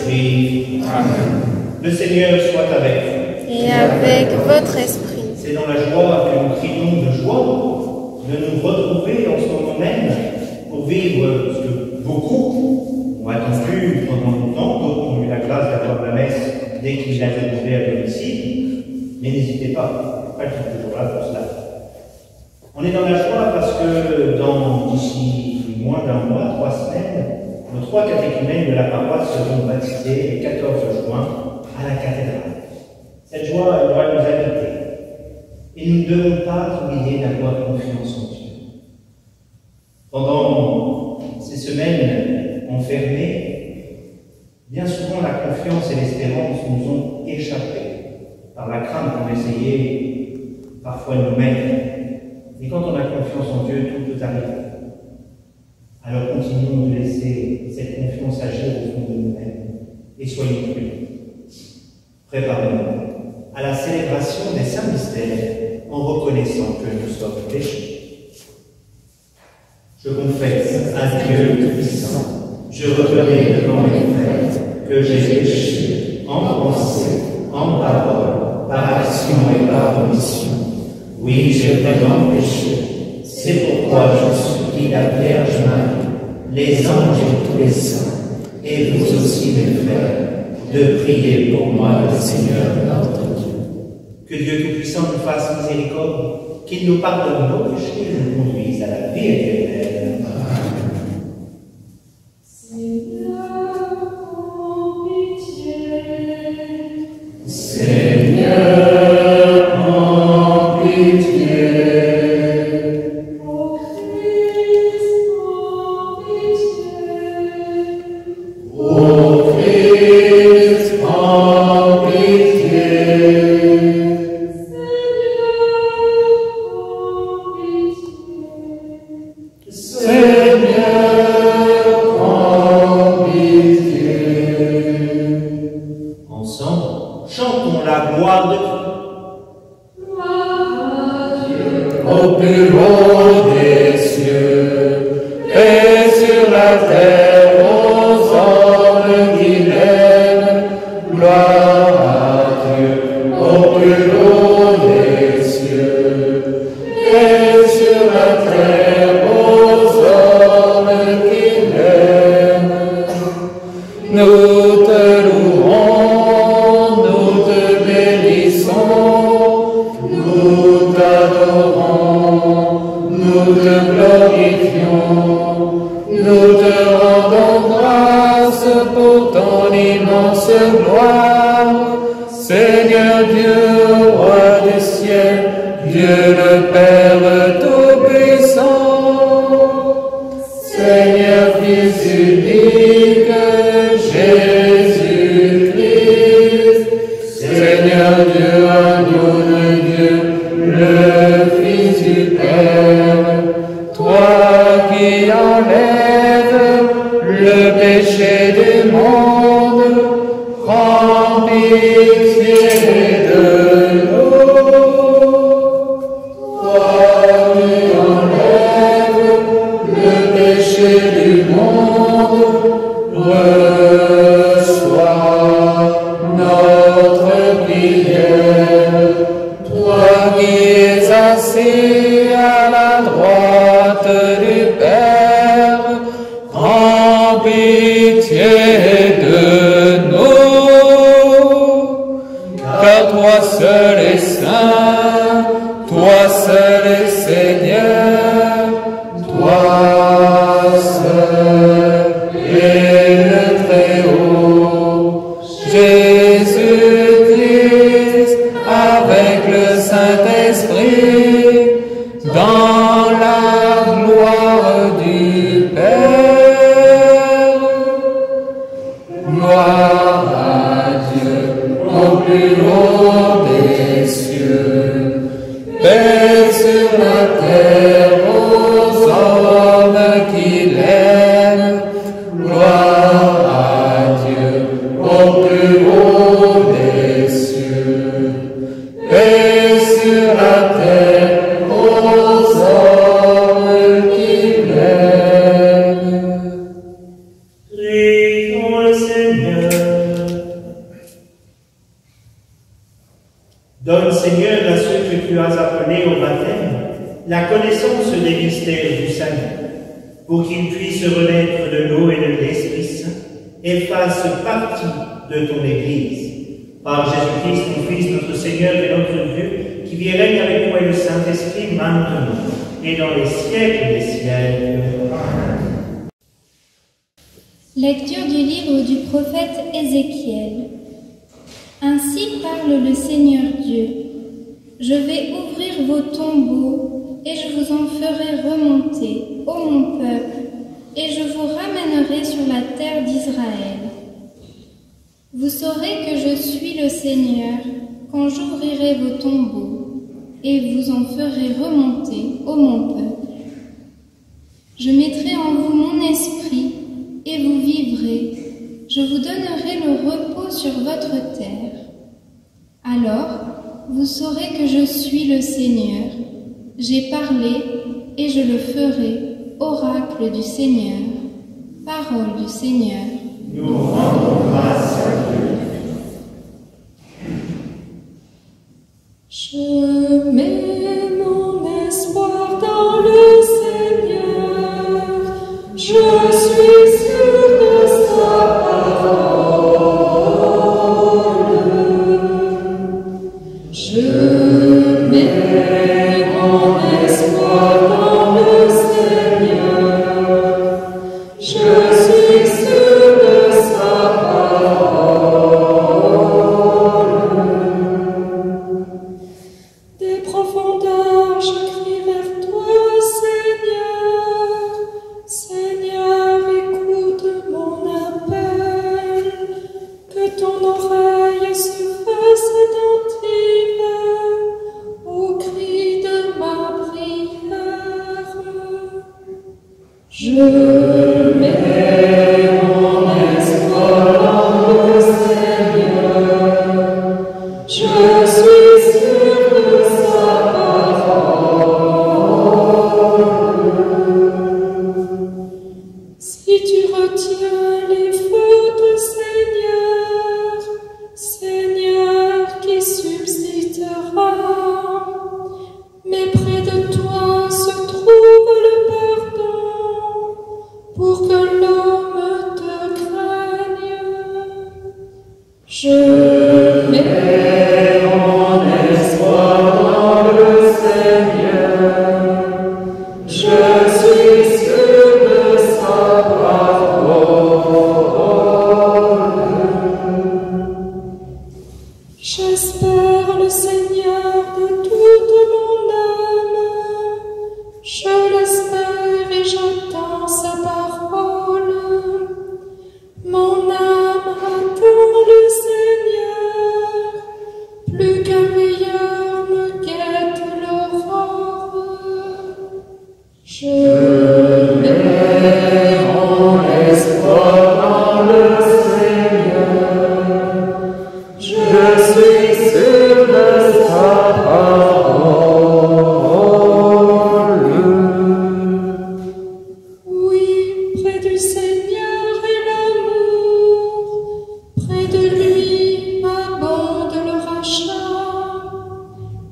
Saint-Esprit. Amen. Le Seigneur soit avec vous. Et avec votre esprit. C'est dans la joie que nous crions de joie de nous retrouver en ce moment même pour vivre ce que beaucoup ont attendu pendant longtemps, d'autres ont eu la grâce d'avoir la messe dès qu'ils l'avaient trouvée à domicile. Mais n'hésitez pas, pas qu'ils sont toujours là pour cela. On est dans la joie parce que d'ici moins d'un mois, 3 semaines, nos 3 catéchumènes de la paroisse seront baptisés le 14 juin à la cathédrale. Cette joie, elle doit nous habiter. Et nous ne devons pas oublier d'avoir confiance en Dieu. Pendant ces semaines enfermées, bien souvent la confiance et l'espérance nous ont échappé par la crainte qu'on essayait parfois de nous mettre. Et quand on a confiance en Dieu, tout peut arriver. Alors continuons de laisser cette confiance agir au fond de nous-mêmes et soyons prudents. Préparons-nous à la célébration des saints mystères en reconnaissant que nous sommes pécheurs. Je confesse à Dieu Tout-Puissant, je reconnais devant mes frères que j'ai péché en pensée, en parole, par action et par omission. Oui, j'ai vraiment péché. C'est pourquoi je supplie la Vierge Marie, les anges et tous les saints, et vous aussi mes frères, de prier pour moi le Seigneur notre Dieu. Que Dieu Tout-Puissant nous fasse miséricorde, qu'il nous pardonne nos péchés et nous conduise à la vie éternelle. Amen. Seigneur, en pitié. Seigneur, en pitié. Ô Christ, en pitié. Ô Christ, en pitié. Seigneur, en pitié. Ensemble, chantons la gloire de Dieu. Au plus haut des cieux et sur la terre aux hommes qui l'aiment, gloire à Dieu. Au plus haut des cieux et sur la terre aux hommes qui l'aiment. Nous te louons, nous te bénissons, nous t'adorons, nous te glorifions, nous te rendons grâce pour ton immense gloire. Seigneur Dieu, roi du ciel, Dieu le Père Tout-Puissant, Seigneur Fils unique, Jésus-Christ, Seigneur Dieu, agneau de Dieu, le Fils du Père, toi qui enlèves le péché du monde, prends pitié de nous. Toi qui enlèves le péché du monde, reçois notre prière. Toi qui es assis à la droite du Père, prends pitié de nous. Car toi seul es saint, toi seul es Seigneur, toi seul es le Très-Haut. Jésus-Christ, avec le Saint-Esprit, dans la gloire du Père. Gloire à Dieu au plus haut des cieux, paix sur la terre aux hommes qui l'aiment. Gloire à Dieu au plus haut des cieux, paix sur la terre aux hommes qui l'aiment. Prions le Seigneur. tu as appelés au baptême la connaissance des mystères du salut, pour qu'ils puissent renaître de l'eau et de l'Esprit Saint et fassent partie de ton Église. Par Jésus-Christ, ton Fils, notre Seigneur et notre Dieu, qui vit et règne avec toi et le Saint-Esprit maintenant et dans les siècles des siècles. Amen. Lecture du livre du prophète Ézéchiel. Ainsi parle le Seigneur Dieu. Je vais ouvrir vos tombeaux et je vous en ferai remonter, ô mon peuple, et je vous ramènerai sur la terre d'Israël. Vous saurez que je suis le Seigneur quand j'ouvrirai vos tombeaux et vous en ferai remonter, ô mon peuple. Je mettrai en vous mon esprit et vous vivrez. Je vous donnerai le repos sur votre terre. Alors, vous saurez que je suis le Seigneur. J'ai parlé et je le ferai. Oracle du Seigneur. Parole du Seigneur. Nous rendons grâce à Dieu. Je mets mon espoir dans le Seigneur. Je suis sûr de sa parole. Je mets mon espoir dans le Seigneur. Je suis sûr de sa parole. Des profondeurs, je crie vers toi, Seigneur. Seigneur, écoute mon appel. Que ton oreille se fasse attentive au cri de ma prière. Je mets mon espoir dans le Seigneur. Je suis sûr de sa parole. Si tu retiens les fautes, Seigneur, Seigneur qui subsistera, mais près de toi se trouve le pardon pour que l'homme te craigne. Je mets mon espoir dans le Seigneur. Je suis sûr de sa parole. J'espère le Seigneur de toute mon âme. Je l'espère et j'attends sa parole. Mon âme attend le Seigneur. Plus qu'un veilleur me guette l'aurore. Je mets mon espoir dans le Seigneur. Je suis sûr de sa parole. Oui, près du Seigneur est l'amour. Près de lui abonde le rachat.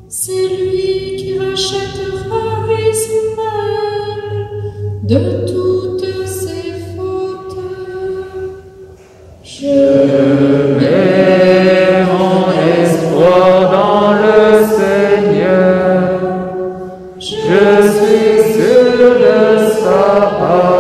C'est lui qui rachètera Israël de toutes ses fautes. Je mets mon espoir dans le Seigneur. Je suis sûr de sa parole.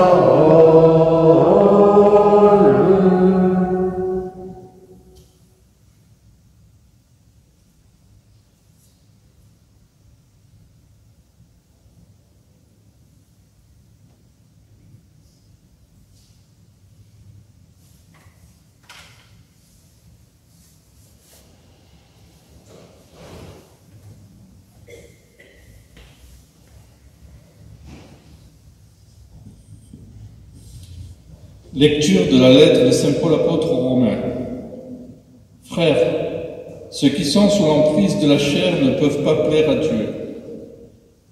Lecture de la lettre de Saint Paul apôtre aux Romains. Frères, ceux qui sont sous l'emprise de la chair ne peuvent pas plaire à Dieu.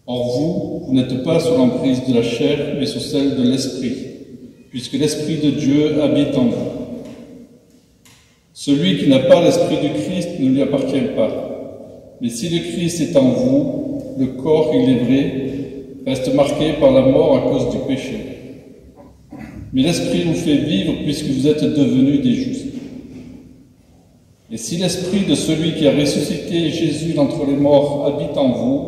Or vous n'êtes pas sous l'emprise de la chair, mais sous celle de l'Esprit, puisque l'Esprit de Dieu habite en vous. Celui qui n'a pas l'Esprit du Christ ne lui appartient pas. Mais si le Christ est en vous, le corps, il est vrai, reste marqué par la mort à cause du péché. Mais l'Esprit vous fait vivre puisque vous êtes devenus des justes. Et si l'Esprit de celui qui a ressuscité Jésus d'entre les morts habite en vous,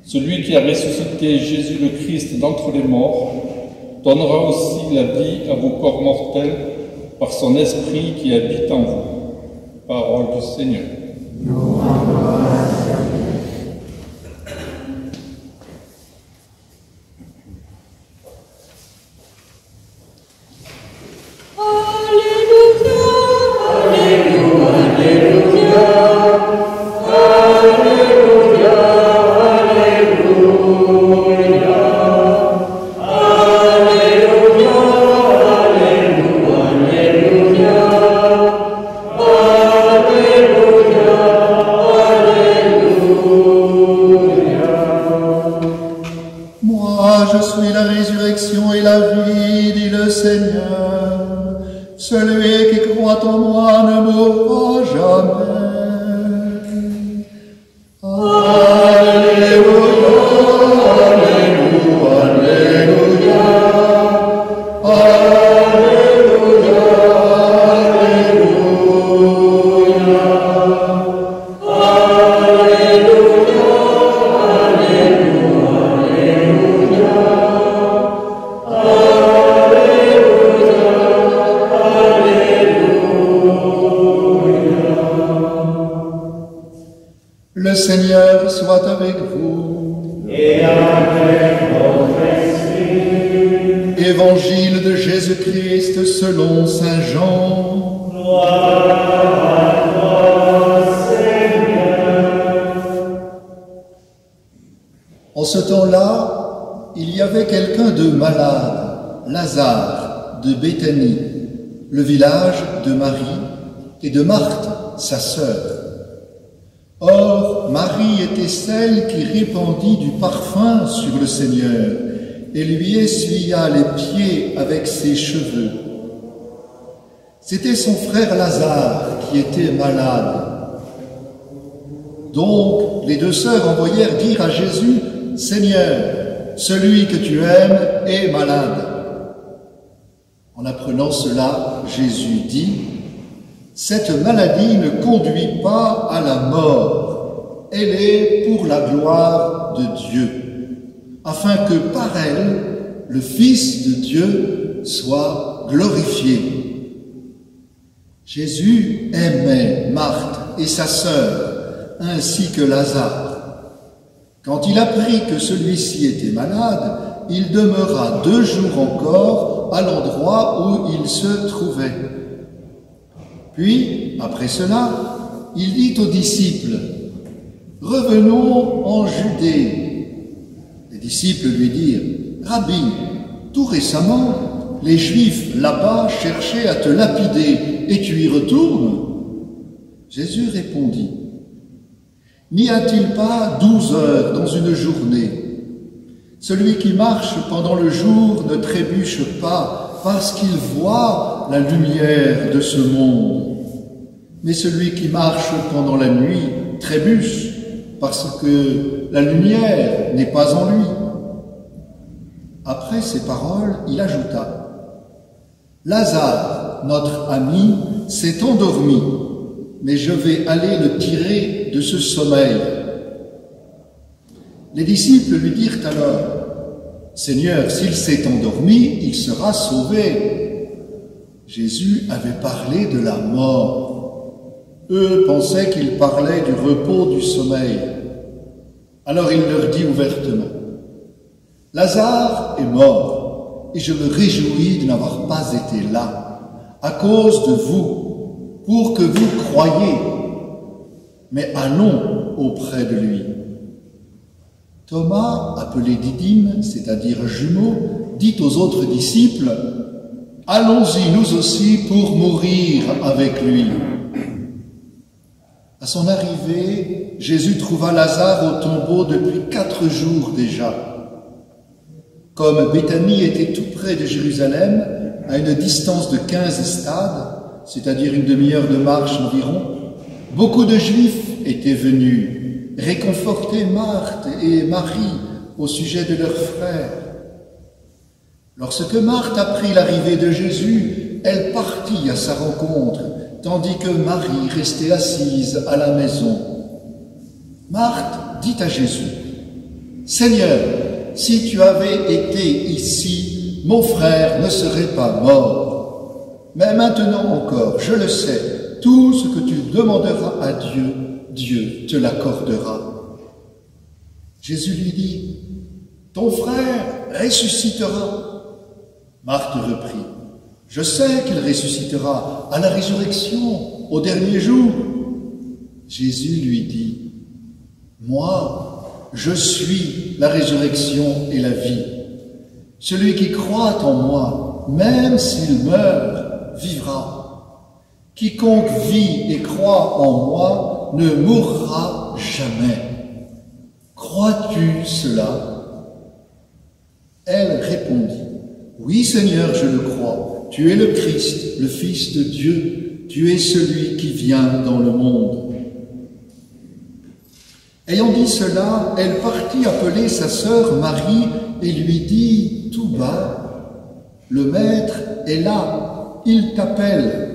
celui qui a ressuscité Jésus le Christ d'entre les morts donnera aussi la vie à vos corps mortels par son Esprit qui habite en vous. Parole du Seigneur. Le Seigneur soit avec vous. Et avec votre esprit. Évangile de Jésus-Christ selon saint Jean. Gloire à toi, Seigneur. En ce temps-là, il y avait quelqu'un de malade, Lazare, de Béthanie, le village de Marie et de Marthe, sa sœur. Or, Marie était celle qui répandit du parfum sur le Seigneur et lui essuya les pieds avec ses cheveux. C'était son frère Lazare qui était malade. Donc, les deux sœurs envoyèrent dire à Jésus, « Seigneur, celui que tu aimes est malade. » En apprenant cela, Jésus dit, « Cette maladie ne conduit pas à la mort, elle est pour la gloire de Dieu, afin que par elle, le Fils de Dieu soit glorifié. » Jésus aimait Marthe et sa sœur, ainsi que Lazare. Quand il apprit que celui-ci était malade, il demeura 2 jours encore à l'endroit où il se trouvait. Puis, après cela, il dit aux disciples, « Revenons en Judée. » Les disciples lui dirent, « Rabbi, tout récemment, les Juifs là-bas cherchaient à te lapider, et tu y retournes ?» Jésus répondit, « N'y a-t-il pas 12 heures dans une journée? Celui qui marche pendant le jour ne trébuche pas parce qu'il voit la lumière de ce monde. Mais celui qui marche pendant la nuit trébuche parce que la lumière n'est pas en lui. » Après ces paroles, il ajouta, « Lazare, notre ami, s'est endormi, mais je vais aller le tirer de ce sommeil. » Les disciples lui dirent alors, « Seigneur, s'il s'est endormi, il sera sauvé. » Jésus avait parlé de la mort. Eux pensaient qu'il parlait du repos du sommeil. Alors il leur dit ouvertement, « Lazare est mort, et je me réjouis de n'avoir pas été là, à cause de vous, pour que vous croyiez. Mais allons auprès de lui. » Thomas, appelé Didyme, c'est-à-dire jumeau, dit aux autres disciples, « Allons-y nous aussi pour mourir avec lui. » À son arrivée, Jésus trouva Lazare au tombeau depuis 4 jours déjà. Comme Béthanie était tout près de Jérusalem, à une distance de 15 stades, c'est-à-dire une demi-heure de marche environ, beaucoup de Juifs étaient venus réconforter Marthe et Marie au sujet de leur frère. Lorsque Marthe apprit l'arrivée de Jésus, elle partit à sa rencontre, tandis que Marie restait assise à la maison. Marthe dit à Jésus, « Seigneur, si tu avais été ici, mon frère ne serait pas mort. Mais maintenant encore, je le sais, tout ce que tu demanderas à Dieu, Dieu te l'accordera. » Jésus lui dit, « Ton frère ressuscitera. » Marthe reprit, « Je sais qu'il ressuscitera à la résurrection, au dernier jour. » Jésus lui dit, « Moi, je suis la résurrection et la vie. Celui qui croit en moi, même s'il meurt, vivra. Quiconque vit et croit en moi ne mourra jamais. Crois-tu cela ? » Elle répondit, « Oui, Seigneur, je le crois. Tu es le Christ, le Fils de Dieu. Tu es celui qui vient dans le monde. » Ayant dit cela, elle partit appeler sa sœur Marie et lui dit tout bas, « Le Maître est là, il t'appelle. »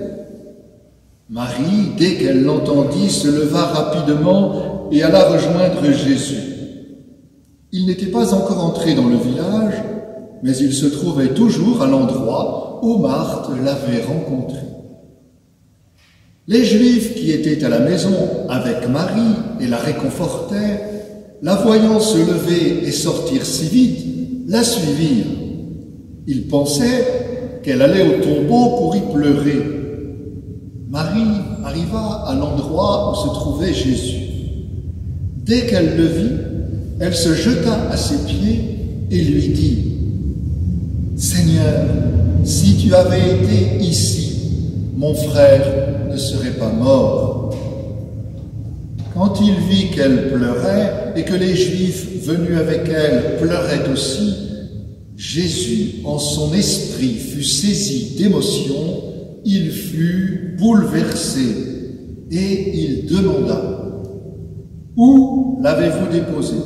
Marie, dès qu'elle l'entendit, se leva rapidement et alla rejoindre Jésus. Il n'était pas encore entré dans le village, mais il se trouvait toujours à l'endroit où Marthe l'avait rencontré. Les Juifs qui étaient à la maison avec Marie et la réconfortaient, la voyant se lever et sortir si vite, la suivirent. Ils pensaient qu'elle allait au tombeau pour y pleurer. Marie arriva à l'endroit où se trouvait Jésus. Dès qu'elle le vit, elle se jeta à ses pieds et lui dit, « Seigneur, si tu avais été ici, mon frère ne serait pas mort. » Quand il vit qu'elle pleurait et que les Juifs venus avec elle pleuraient aussi, Jésus, en son esprit, fut saisi d'émotion, il fut bouleversé et il demanda, « Où l'avez-vous déposé ?»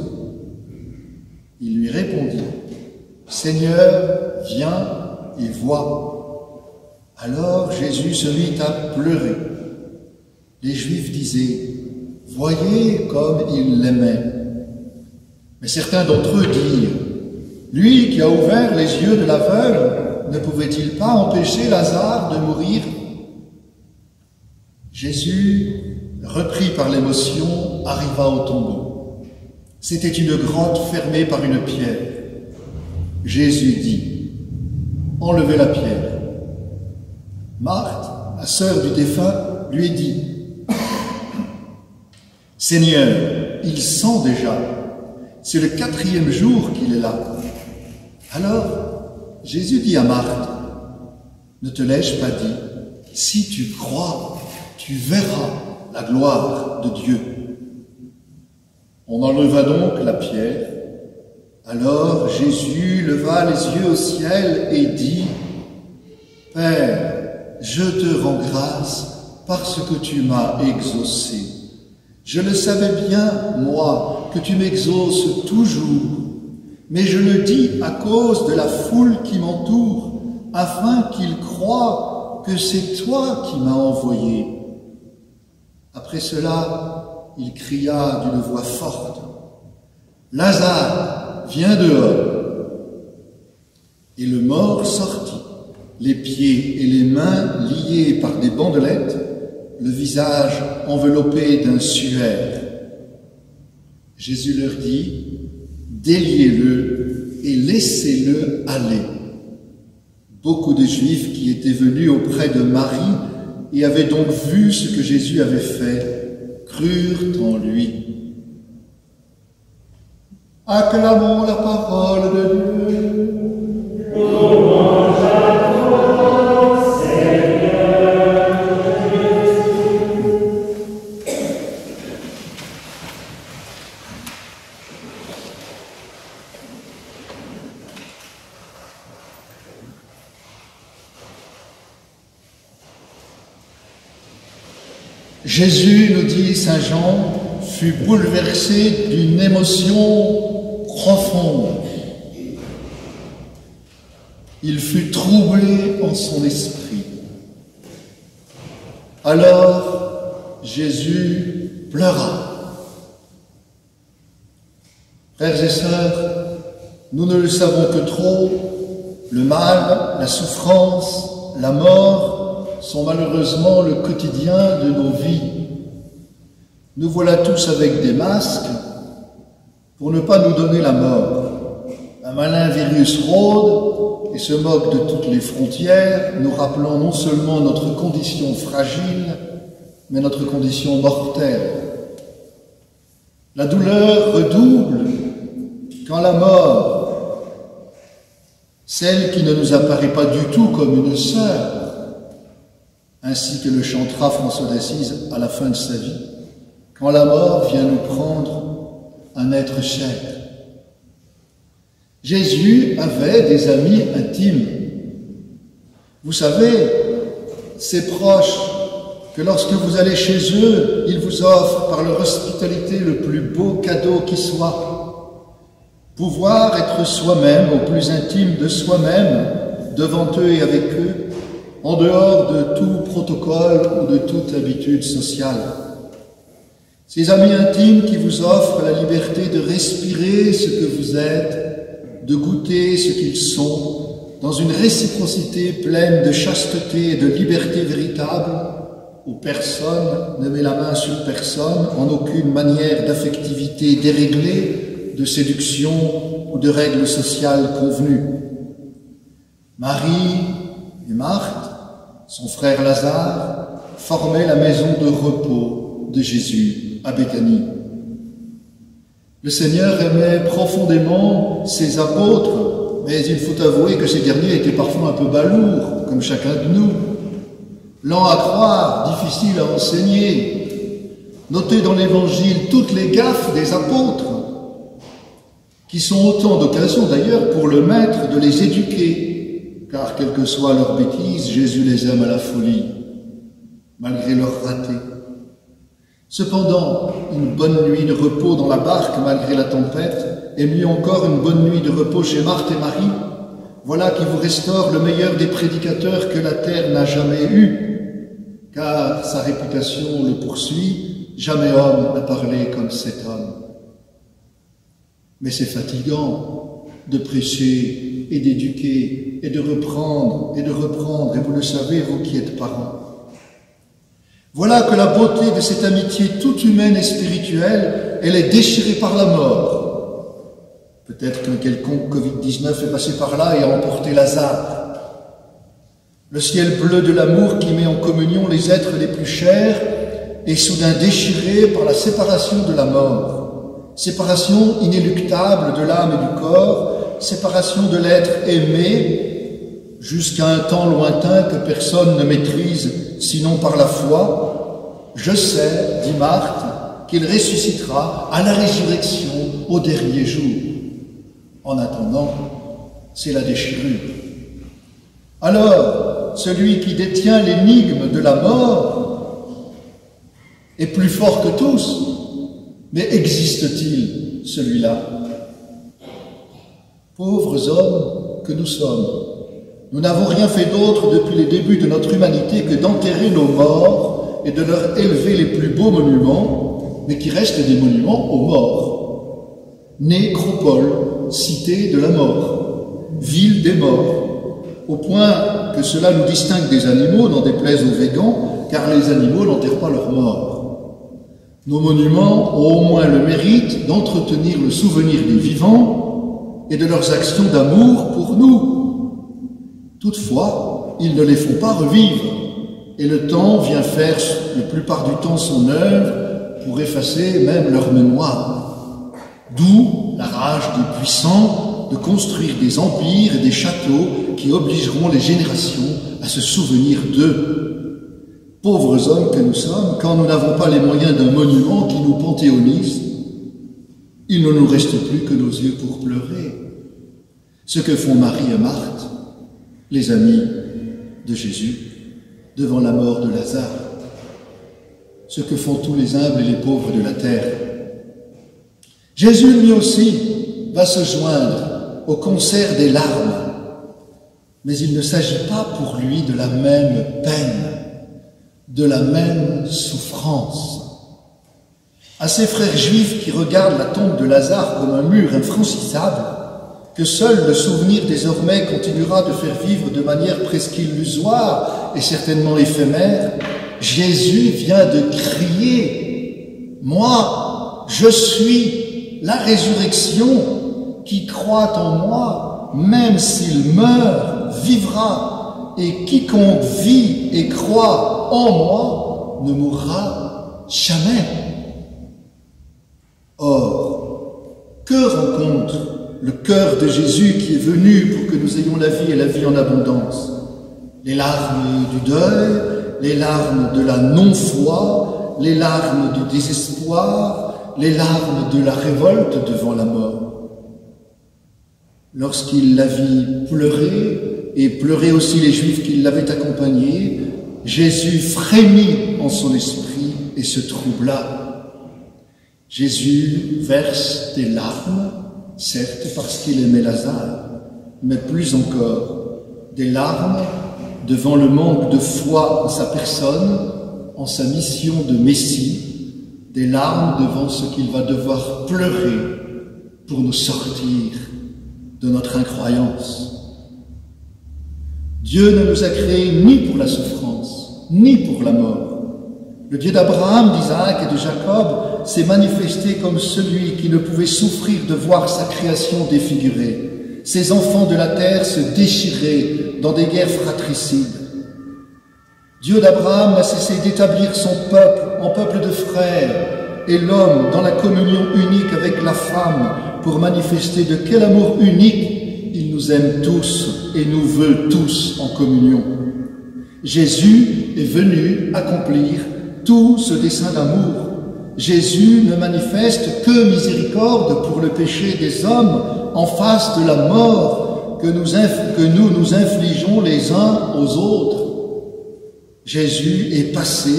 Il lui répondit, « Seigneur, viens et vois. » Alors Jésus se mit à pleurer. Les Juifs disaient, « Voyez comme il l'aimait. » Mais certains d'entre eux dirent, « Lui qui a ouvert les yeux de l'aveugle, ne pouvait-il pas empêcher Lazare de mourir ?» Jésus, repris par l'émotion, arriva au tombeau. C'était une grotte fermée par une pierre. Jésus dit, « Enlevez la pierre. » Marthe, la sœur du défunt, lui dit, « Seigneur, il sent déjà. C'est le 4e jour qu'il est là. » Alors, Jésus dit à Marthe, « Ne te l'ai-je pas dit, si tu crois, tu verras la gloire de Dieu. » On enleva donc la pierre. Alors Jésus leva les yeux au ciel et dit, « Père, je te rends grâce parce que tu m'as exaucé. Je le savais bien, moi, que tu m'exauces toujours, mais je le dis à cause de la foule qui m'entoure, afin qu'ils croient que c'est toi qui m'as envoyé. » Après cela, il cria d'une voix forte, « Lazare, viens dehors !» Et le mort sortit, les pieds et les mains liés par des bandelettes, le visage enveloppé d'un suaire. Jésus leur dit, « Déliez-le et laissez-le aller. » Beaucoup de Juifs qui étaient venus auprès de Marie et avaient donc vu ce que Jésus avait fait, crurent en lui. Acclamons la parole de Dieu. Louange à toi, Seigneur. Jésus, nous dit saint Jean, fut bouleversé d'une émotion profonde. Il fut troublé en son esprit. Alors, Jésus pleura. Frères et sœurs, nous ne le savons que trop, le mal, la souffrance, la mort sont malheureusement le quotidien de nos vies. Nous voilà tous avec des masques pour ne pas nous donner la mort. Un malin virus rôde et se moque de toutes les frontières, nous rappelant non seulement notre condition fragile, mais notre condition mortelle. La douleur redouble quand la mort, celle qui ne nous apparaît pas du tout comme une sœur, ainsi que le chantera François d'Assise à la fin de sa vie, quand la mort vient nous prendre un être cher. Jésus avait des amis intimes. Vous savez, ces proches que lorsque vous allez chez eux, ils vous offrent par leur hospitalité le plus beau cadeau qui soit. Pouvoir être soi-même, au plus intime de soi-même, devant eux et avec eux, en dehors de tout protocole ou de toute habitude sociale. Ces amis intimes qui vous offrent la liberté de respirer ce que vous êtes, de goûter ce qu'ils sont, dans une réciprocité pleine de chasteté et de liberté véritable, où personne ne met la main sur personne, en aucune manière d'affectivité déréglée, de séduction ou de règles sociales convenues. Marie et Marthe, son frère Lazare, formaient la maison de repos de Jésus à Béthanie. Le Seigneur aimait profondément ses apôtres, mais il faut avouer que ces derniers étaient parfois un peu balourds, comme chacun de nous. Lents à croire, difficiles à enseigner. Notez dans l'Évangile toutes les gaffes des apôtres, qui sont autant d'occasions d'ailleurs pour le Maître de les éduquer, car quelle que soit leur bêtise, Jésus les aime à la folie, malgré leurs ratés. Cependant, une bonne nuit de repos dans la barque malgré la tempête, et mieux encore une bonne nuit de repos chez Marthe et Marie, voilà qui vous restaure le meilleur des prédicateurs que la terre n'a jamais eu, car sa réputation le poursuit, jamais homme n'a parlé comme cet homme. Mais c'est fatigant de prêcher et d'éduquer et de reprendre, et vous le savez, vous qui êtes parents. Voilà que la beauté de cette amitié toute humaine et spirituelle, elle est déchirée par la mort. Peut-être qu'un quelconque Covid-19 est passé par là et a emporté Lazare. Le ciel bleu de l'amour qui met en communion les êtres les plus chers est soudain déchiré par la séparation de la mort. Séparation inéluctable de l'âme et du corps, séparation de l'être aimé jusqu'à un temps lointain que personne ne maîtrise sinon par la foi. Je sais, dit Marthe, qu'il ressuscitera à la résurrection au dernier jour. En attendant, c'est la déchirure. Alors, celui qui détient l'énigme de la mort est plus fort que tous. Mais existe-t-il, celui-là? Pauvres hommes que nous sommes, nous n'avons rien fait d'autre depuis les débuts de notre humanité que d'enterrer nos morts et de leur élever les plus beaux monuments, mais qui restent des monuments aux morts. Nécropole, cité de la mort, ville des morts, au point que cela nous distingue des animaux, n'en déplaise aux végans, car les animaux n'enterrent pas leurs morts. Nos monuments ont au moins le mérite d'entretenir le souvenir des vivants et de leurs actions d'amour pour nous. Toutefois, ils ne les font pas revivre, et le temps vient faire la plupart du temps son œuvre pour effacer même leur mémoire. D'où la rage des puissants de construire des empires et des châteaux qui obligeront les générations à se souvenir d'eux. Pauvres hommes que nous sommes, quand nous n'avons pas les moyens d'un monument qui nous panthéonise, il ne nous reste plus que nos yeux pour pleurer. Ce que font Marie et Marthe, les amis de Jésus, devant la mort de Lazare. ce que font tous les humbles et les pauvres de la terre. Jésus, lui aussi, va se joindre au concert des larmes, mais il ne s'agit pas pour lui de la même peine, de la même souffrance. À ces frères juifs qui regardent la tombe de Lazare comme un mur infranchissable, que seul le souvenir désormais continuera de faire vivre de manière presque illusoire et certainement éphémère, Jésus vient de crier « Moi, je suis la résurrection, qui croit en moi, même s'il meurt, vivra, et quiconque vit et croit en moi ne mourra jamais. » Or, que rencontre le cœur de Jésus qui est venu pour que nous ayons la vie et la vie en abondance? Les larmes du deuil, les larmes de la non-foi, les larmes du désespoir, les larmes de la révolte devant la mort. Lorsqu'il la vit pleurer, et pleurer aussi les Juifs qui l'avaient accompagné, Jésus frémit en son esprit et se troubla. Jésus verse des larmes, certes parce qu'il aimait Lazare, mais plus encore, des larmes devant le manque de foi en sa personne, en sa mission de Messie, des larmes devant ce qu'il va devoir pleurer pour nous sortir de notre incroyance. Dieu ne nous a créés ni pour la souffrance, ni pour la mort. Le Dieu d'Abraham, d'Isaac et de Jacob s'est manifesté comme celui qui ne pouvait souffrir de voir sa création défigurée, ses enfants de la terre se déchirer dans des guerres fratricides. Dieu d'Abraham n'a cessé d'établir son peuple en peuple de frères et l'homme dans la communion unique avec la femme pour manifester de quel amour unique il nous aime tous et nous veut tous en communion. Jésus est venu accomplir tout ce dessein d'amour. Jésus ne manifeste que miséricorde pour le péché des hommes en face de la mort que nous nous infligeons les uns aux autres. Jésus est passé,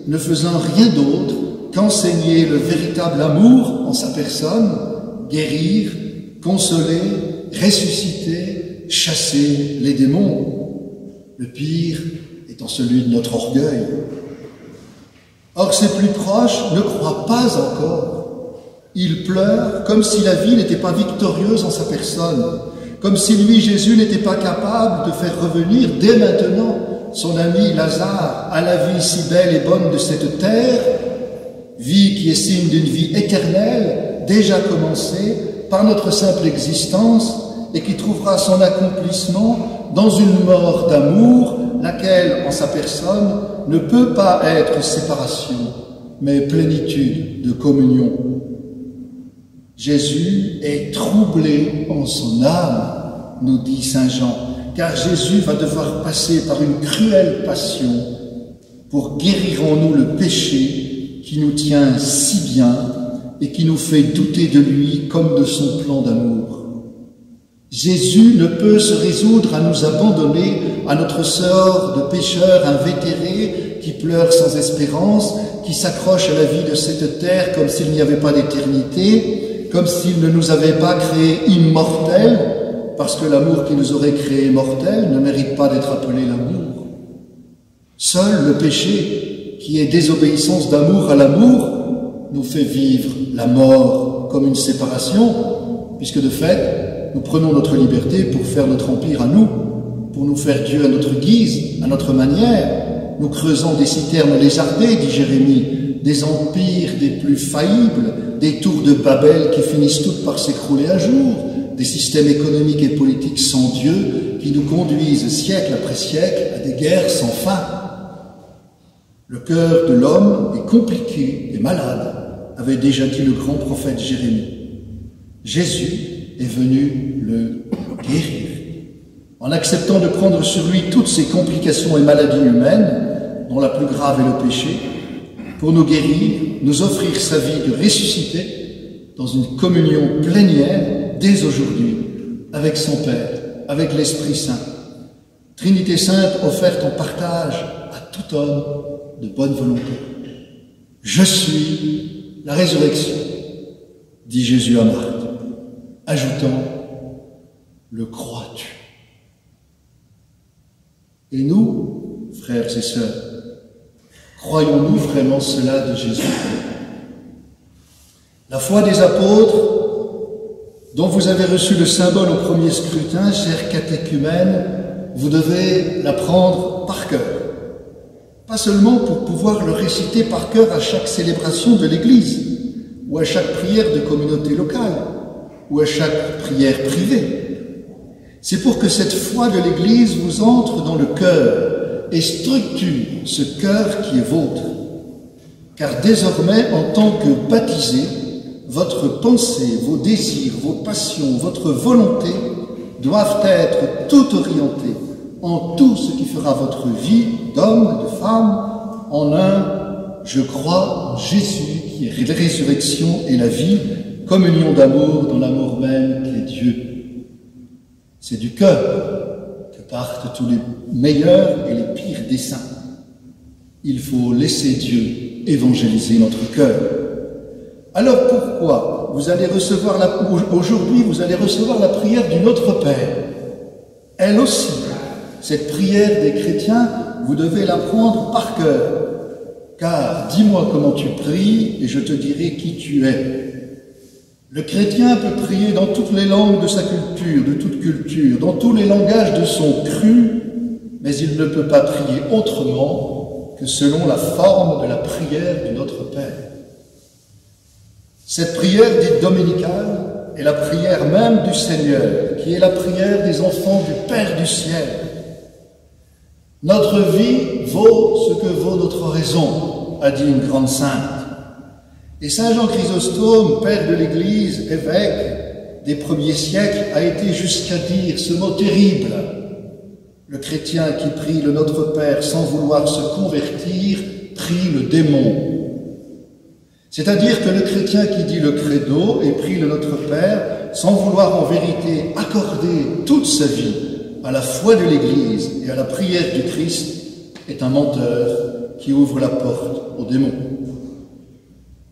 ne faisant rien d'autre qu'enseigner le véritable amour en sa personne, guérir, consoler, ressusciter, chasser les démons. Le pire étant celui de notre orgueil. Or, ses plus proches ne croient pas encore. Ils pleurent comme si la vie n'était pas victorieuse en sa personne, comme si lui, Jésus, n'était pas capable de faire revenir dès maintenant son ami Lazare à la vie si belle et bonne de cette terre, vie qui est signe d'une vie éternelle, déjà commencée par notre simple existence et qui trouvera son accomplissement dans une mort d'amour, laquelle, en sa personne, ne peut pas être séparation, mais plénitude de communion. Jésus est troublé en son âme, nous dit saint Jean, car Jésus va devoir passer par une cruelle passion pour guérir en nous le péché qui nous tient si bien et qui nous fait douter de lui comme de son plan d'amour. Jésus ne peut se résoudre à nous abandonner à notre sort de pécheurs invétérés qui pleurent sans espérance, qui s'accrochent à la vie de cette terre comme s'il n'y avait pas d'éternité, comme s'il ne nous avait pas créés immortels, parce que l'amour qui nous aurait créés mortels ne mérite pas d'être appelé l'amour. Seul le péché, qui est désobéissance d'amour à l'amour, nous fait vivre la mort comme une séparation, puisque de fait, nous prenons notre liberté pour faire notre empire à nous, pour nous faire Dieu à notre guise, à notre manière. Nous creusons des citernes lézardées, dit Jérémie, des empires des plus faillibles, des tours de Babel qui finissent toutes par s'écrouler un jour, des systèmes économiques et politiques sans Dieu qui nous conduisent siècle après siècle à des guerres sans fin. Le cœur de l'homme est compliqué et malade, avait déjà dit le grand prophète Jérémie. Jésus est venu le guérir. En acceptant de prendre sur lui toutes ces complications et maladies humaines, dont la plus grave est le péché, pour nous guérir, nous offrir sa vie de ressuscité dans une communion plénière dès aujourd'hui avec son Père, avec l'Esprit Saint. Trinité Sainte offerte en partage à tout homme de bonne volonté. « Je suis la résurrection », dit Jésus à Marthe, ajoutant « Le crois-tu » ? Et nous, frères et sœurs, croyons-nous vraiment cela de Jésus ? La foi des apôtres, dont vous avez reçu le symbole au premier scrutin, chers catéchumènes, vous devez l'apprendre par cœur. Pas seulement pour pouvoir le réciter par cœur à chaque célébration de l'Église, ou à chaque prière de communauté locale, ou à chaque prière privée. C'est pour que cette foi de l'Église vous entre dans le cœur et structure ce cœur qui est vôtre. Car désormais, en tant que baptisé, votre pensée, vos désirs, vos passions, votre volonté doivent être tout orientés en tout ce qui fera votre vie d'homme, de femme, en un « je crois en Jésus qui est la résurrection et la vie, communion d'amour dans l'amour même qui est Dieu ». C'est du cœur que partent tous les meilleurs et les pires des saints. Il faut laisser Dieu évangéliser notre cœur. Alors pourquoi vous allez recevoir aujourd'hui, vous allez recevoir la prière du Notre Père. Elle aussi, cette prière des chrétiens, vous devez l'apprendre par cœur. Car dis-moi comment tu pries et je te dirai qui tu es. Le chrétien peut prier dans toutes les langues de sa culture, de toute culture, dans tous les langages de son cru, mais il ne peut pas prier autrement que selon la forme de la prière du Notre Père. Cette prière dite dominicale est la prière même du Seigneur, qui est la prière des enfants du Père du ciel. Notre vie vaut ce que vaut notre raison, a dit une grande sainte. Et saint Jean Chrysostome, père de l'Église, évêque des premiers siècles, a été jusqu'à dire ce mot terrible. Le chrétien qui prie le Notre Père sans vouloir se convertir, prie le démon. C'est-à-dire que le chrétien qui dit le credo et prie le Notre Père sans vouloir en vérité accorder toute sa vie à la foi de l'Église et à la prière du Christ est un menteur qui ouvre la porte aux démons.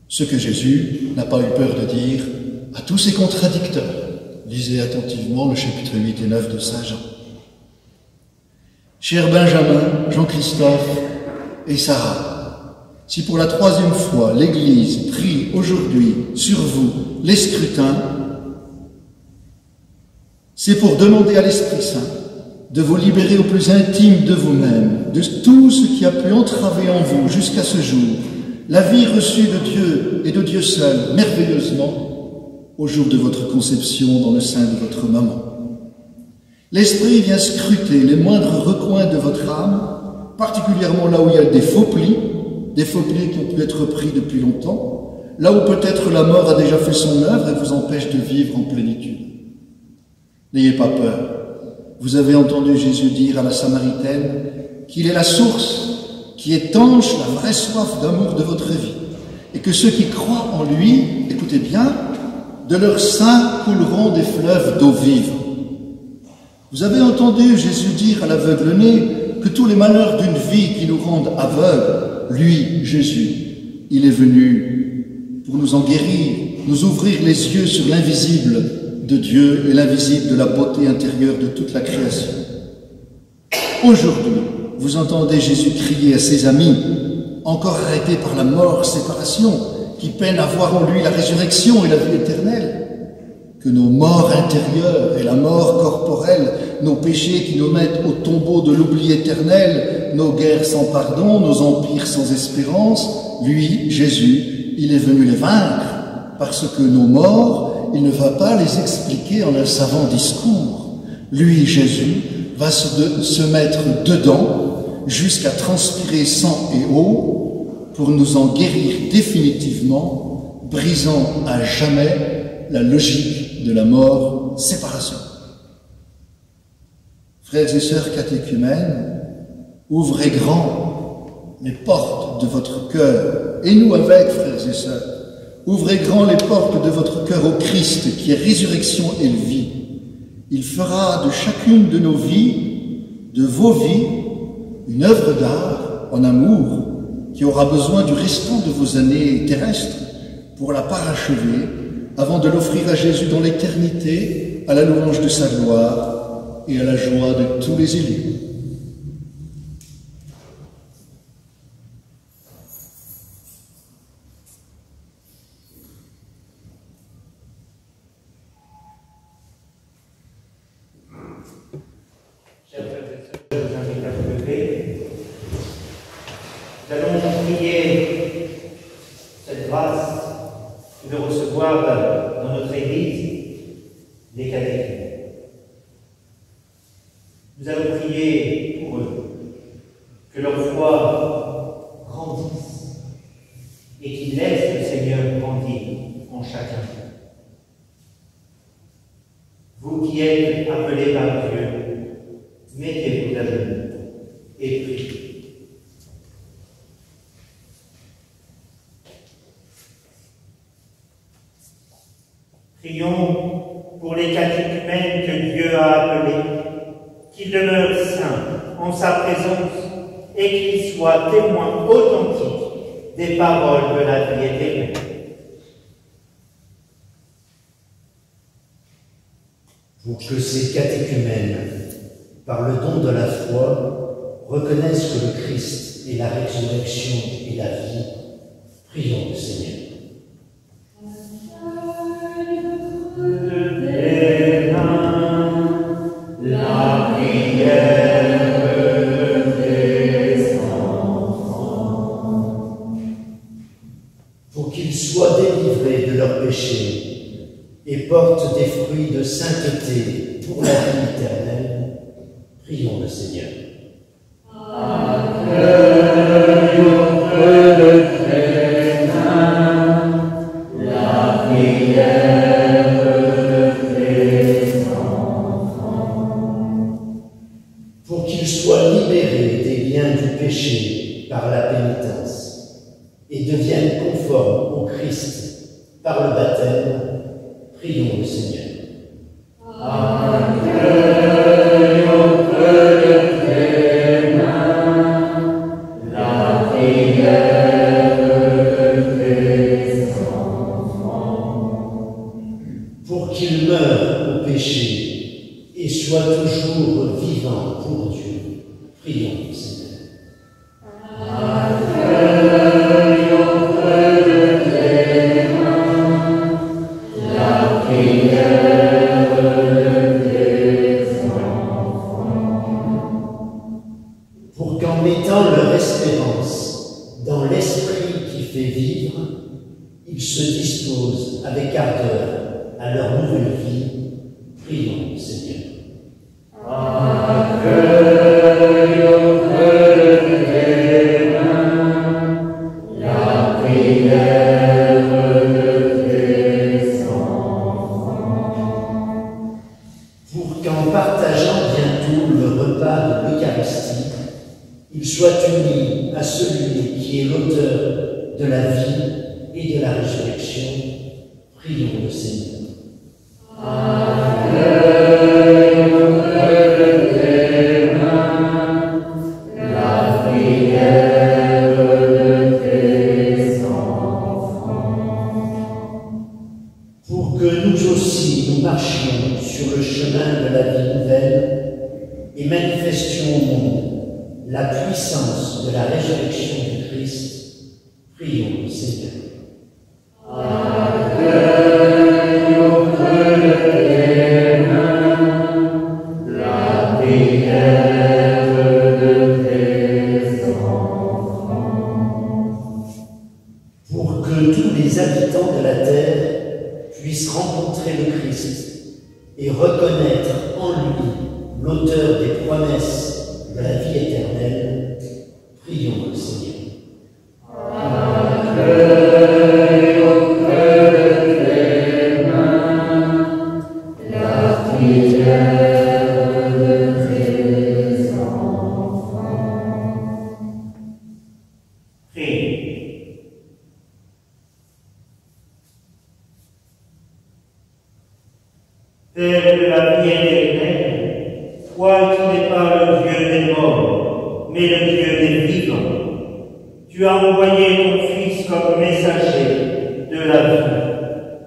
Ce que Jésus n'a pas eu peur de dire à tous ses contradicteurs. Lisez attentivement le chapitre 8 et 9 de saint Jean. Cher Benjamin, Jean-Christophe et Sarah, si pour la 3e fois l'Église prie aujourd'hui sur vous les scrutins, c'est pour demander à l'Esprit Saint de vous libérer au plus intime de vous-même, de tout ce qui a pu entraver en vous jusqu'à ce jour, la vie reçue de Dieu et de Dieu seul, merveilleusement, au jour de votre conception dans le sein de votre maman. L'Esprit vient scruter les moindres recoins de votre âme, particulièrement là où il y a des faux plis qui ont pu être pris depuis longtemps, là où peut-être la mort a déjà fait son œuvre et vous empêche de vivre en plénitude. N'ayez pas peur. Vous avez entendu Jésus dire à la Samaritaine qu'il est la source qui étanche la vraie soif d'amour de votre vie, et que ceux qui croient en lui, écoutez bien, de leur sein couleront des fleuves d'eau vive. Vous avez entendu Jésus dire à l'aveugle-né que tous les malheurs d'une vie qui nous rendent aveugles, lui, Jésus, il est venu pour nous en guérir, nous ouvrir les yeux sur l'invisible de Dieu et l'invisible de la beauté intérieure de toute la création. Aujourd'hui, vous entendez Jésus crier à ses amis, encore arrêtés par la mort, séparation, qui peinent à voir en lui la résurrection et la vie éternelle, que nos morts intérieures et la mort corporelle, nos péchés qui nous mettent au tombeau de l'oubli éternel, nos guerres sans pardon, nos empires sans espérance, lui, Jésus, il est venu les vaincre, parce que nos morts, il ne va pas les expliquer en un savant discours. Lui, Jésus, va se mettre dedans jusqu'à transpirer sang et eau pour nous en guérir définitivement, brisant à jamais la logique de la mort, séparation. Frères et sœurs catéchumènes, ouvrez grand les portes de votre cœur, et nous avec, frères et sœurs, ouvrez grand les portes de votre cœur au Christ qui est résurrection et vie. Il fera de chacune de nos vies, de vos vies, une œuvre d'art en amour qui aura besoin du restant de vos années terrestres pour la parachever avant de l'offrir à Jésus dans l'éternité, à la louange de sa gloire et à la joie de tous les élus. Chers frères et sœurs, je vous invite à vous lever. Nous allons prier cette grâce de recevoir dans notre Église les catéchumènes. Nous allons prier pour eux, que leur foi grandisse et qu'ils laissent le Seigneur grandir en chacun d'eux. Vous qui êtes appelés par Dieu, mettez-vous à genoux et priez. Prions pour les catéchumènes que Dieu a appelés, qu'ils demeurent saints en sa présence et qu'ils soient témoins authentiques des paroles de la vie éternelle. Pour que ces catéchumènes, par le don de la foi, reconnaissent que le Christ est la résurrection et la vie, prions le Seigneur. La prière des enfants. Pour qu'ils soient délivrés de leurs péchés et portent des fruits de sainteté pour la vie éternelle, prions le Seigneur. Accueille auprès de tes mains la prière de tes enfants. Pour qu'ils soient libérés des liens du péché par la pénitence et deviennent conformes au Christ par le baptême, prions le Seigneur. Accueille auprès de tes mains la prière de tes enfants. Pour qu'ils meurent au péché et soient toujours vivants pour Dieu, prions le Seigneur. Accueille auprès de tes mains la prière de tes enfants. Pour qu'en mettant leur espérance dans l'esprit qui fait vivre, ils se disposent avec ardeur à leur nouvelle vie, prions le Seigneur. Accueille auprès de tes mains la prière de tes enfants. Pour qu'en partageant bientôt le repas de l'Eucharistie, ils soient unis à celui qui est l'auteur de la vie et de la résurrection, prions le Seigneur. Accueille auprès de tes mains la prière de tes enfants. Pour que nous aussi nous marchions sur le chemin de la vie nouvelle et manifestions au monde la puissance de la résurrection du Christ, prions le Seigneur. Accueille auprès de tes mains la prière de tes enfants. Pour que tous les habitants de la terre puissent rencontrer le Christ et reconnaître en lui l'auteur des promesses de la vie éternelle, prions le Seigneur. Accueille auprès de tes mains la prière de tes enfants. Priez. Père de la vie éternelle, toi qui n'es pas le Dieu des morts, mais le Dieu des vivants, Tu as envoyé ton Fils comme messager de la vie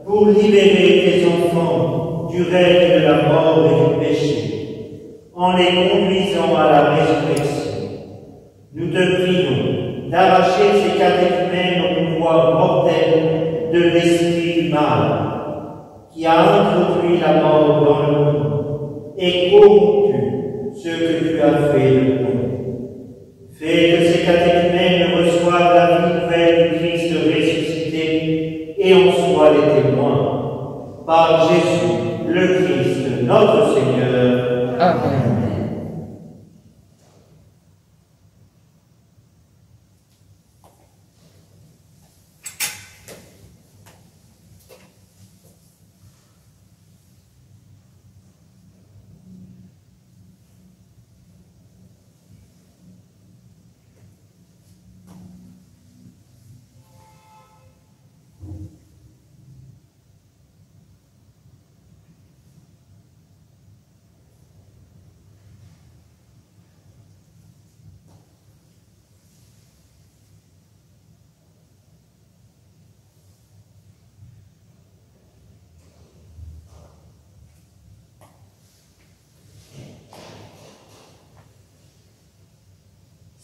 pour libérer tes enfants du règne de la mort et du péché, en les conduisant à la résurrection. Nous te prions d'arracher ces catéchumènes au pouvoir mortel de l'esprit du mal, qui a introduit la mort dans le monde et corrompu ce que tu as fait de bon. Fais que ces catéchumènes reçoivent la vie nouvelle du Christ ressuscité et en soient les témoins. Par Jésus, le Christ, notre Seigneur. Amen.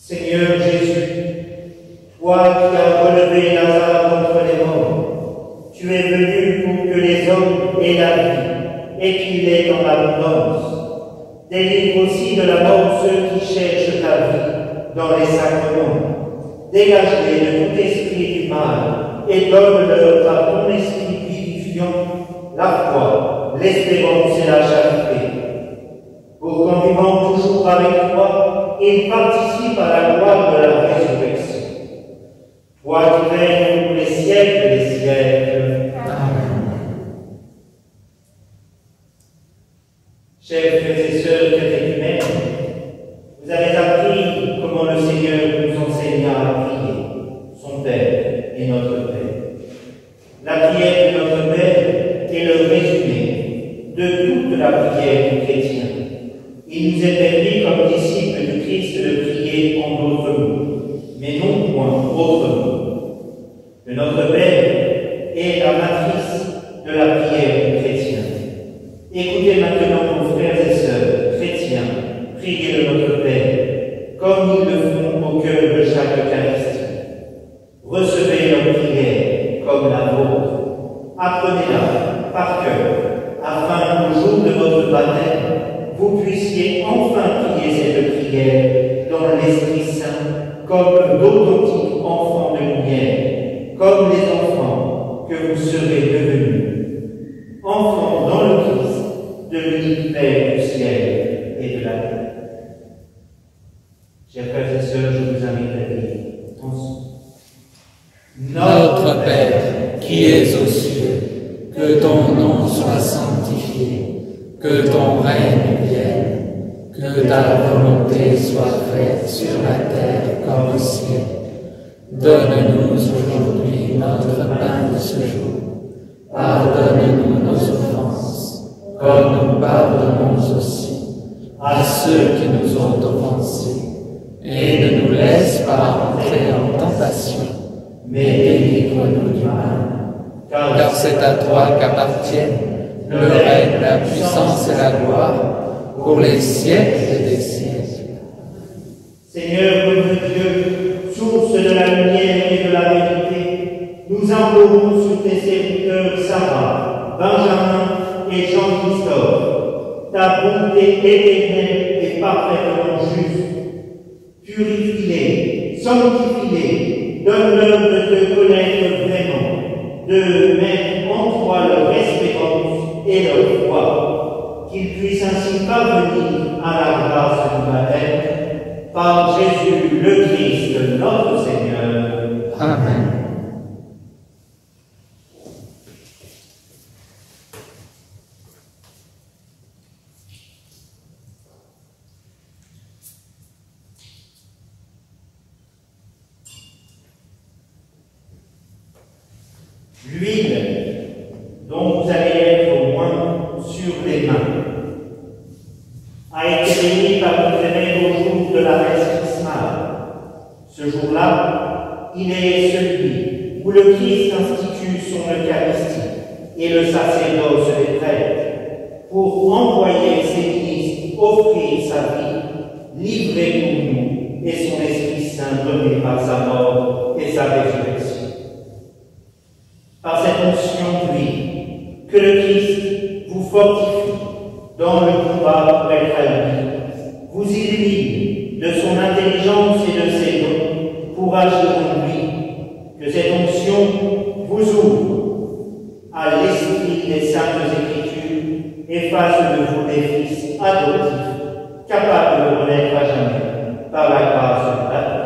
Seigneur Jésus, toi qui as relevé Lazare d'entre les morts, tu es venu pour que les hommes aient la vie et qu'il l'ait en abondance. Délivre aussi de la mort ceux qui cherchent ta vie dans les sacrements. Dégage-les de tout esprit du mal et donne-leur par ton esprit vivifiant la foi, l'espérance et la charité. Pour qu'en vivant toujours avec toi, ils participent à la gloire de la résurrection. Toi qui règnes pour les siècles des siècles. Amen. Chers frères et sœurs catéchumènes, vous avez appris comment le Seigneur nous enseigna à prier, son Père et notre Père. La prière de notre Père est le résumé de toute la prière du chrétien. Il nous est permis, comme disciples du Christ, de prier en d'autres mots, mais non point autrement. Que notre Père est la matrice de la prière du chrétien. Écoutez maintenant, nos frères et sœurs chrétiens, prier de notre Père, comme ils le font au cœur de chaque Eucharistie. Recevez leur prière comme la vôtre. Apprenez-la par cœur, afin qu'au jour de votre baptême, vous puissiez enfin prier cette prière dans l'Esprit Saint comme d'authentiques enfants de lumière, comme les enfants que vous serez devenus, enfants dans le Christ, de l'unique Père du ciel et de la terre. Chers frères et sœurs, je vous invite à dire ensemble. Notre Père, qui es aux cieux, que ton nom soit sanctifié, que ton règne vienne, que ta volonté soit faite sur la terre comme au ciel. Donne-nous aujourd'hui notre pain de ce jour. Pardonne-nous nos offenses, comme nous pardonnons aussi à ceux qui nous ont offensés. Et ne nous laisse pas entrer en tentation, mais délivre-nous du mal. Car c'est à toi qu'appartiennent le règne, la puissance et la gloire, pour les siècles des siècles. Seigneur notre Dieu, source de la lumière et de la vérité, nous implorons sur tes serviteurs Sarah, Benjamin et Jean-Christophe, ta bonté éternelle et parfaitement juste. Purifie-les, sanctifie-les, donne-leur de te connaître vraiment, de mettre en toi leur espérance et leur foi, qu'ils puissent ainsi parvenir à la grâce du baptême, par Jésus le Christ, notre Seigneur. Amen. L'huile dont vous allez être au moins sur les mains a été bénie par notre Évêque au jour de la messe chrismale. Ce jour-là, il est celui où le Christ institue son Eucharistie et le sacerdoce des prêtres pour envoyer ses ministres offrir sa vie, livrée pour nous, et son Esprit Saint donné par sa mort et sa résurrection. Par cette onction, puis, que le Christ vous fortifie dans le combat pour être à lui, vous illumine de son intelligence et de ses dons pour agir en lui, que cette onction vous ouvre à l'esprit des Saintes Écritures et fasse de vous des fils adoptifs, capables de renaître à jamais par la grâce de Dieu.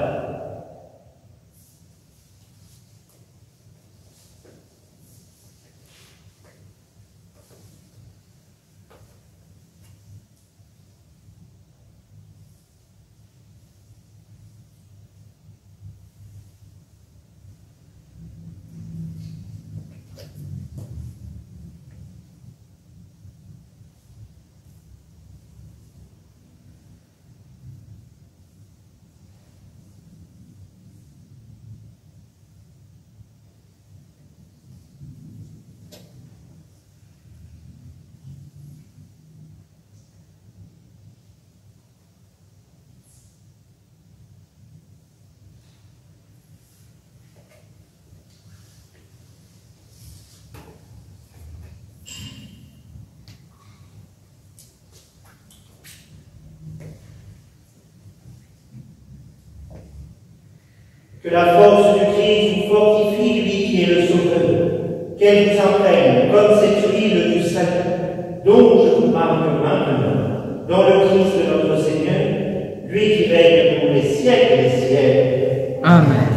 Que la force du Christ vous fortifie, lui qui est le Sauveur, qu'elle vous imprègne comme cette huile du salut, dont je vous marque maintenant, dans le Christ de notre Seigneur, lui qui règne pour les siècles des siècles. Amen.